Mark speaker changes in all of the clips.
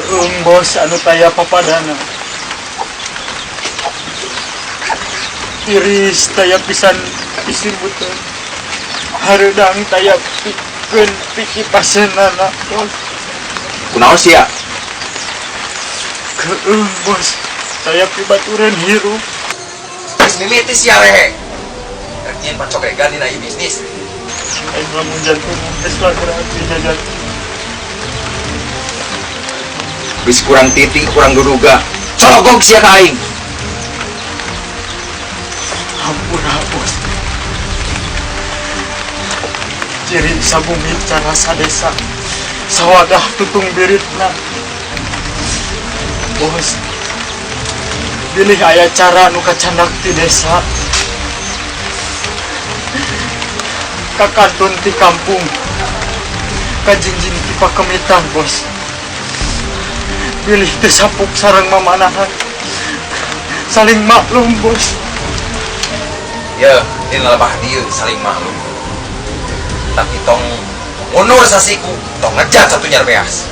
Speaker 1: Bos, anu taya papadana. Iris taya pisan pisin betul. Hareudang taya pikeun pikipaseunana, Bos.
Speaker 2: Kunaon sia?
Speaker 1: Bos, taya pibaturan hirup.
Speaker 2: Geus mimiti sia lehe. Kerjin pacokegan dina ieu bisnis.
Speaker 1: Aing lamun jantung geus berarti jajan.
Speaker 2: Geus kurang titik, kurang duduga. Cologog sia ka aing.
Speaker 1: Ampun, Bos. Ciri sabumi cara sadesa. Sawadah tutung biritna. Bos, pilih aya cara nu kacandak ti desa. Kakantun ti kampung. Kajingjing ti pakemitan, Bos. Pilih ti sapuk sareng mamanahan. Saling maklum, Bos.
Speaker 2: Ya, dina lebah dieu saling maklum. Tapi tong mundur sasiku, tong ngejat satu nyarbeas.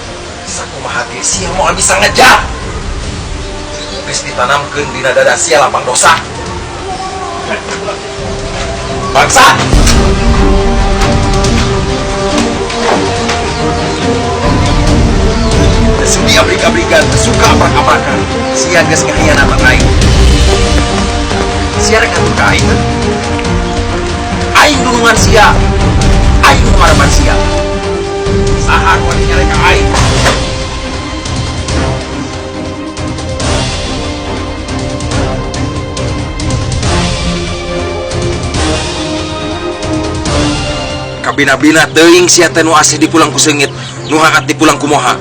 Speaker 2: Sakumaha ge sia moal bisa ngejat. Geus ditanamkeun dina dada sia lapang dosa. Bangsa. Sudi abrik-abrikan, suka abrak-abrakan. Sia geus ngahianatan aing. Sia rek ngatur ka aing. Aing dulungan sia. Aing nu ngareman sia. Saha nu nyarek ka aing? Kabina-bina teuing sia teh nu asli dipulang ku seungit, nu hangat dipulang ku moha.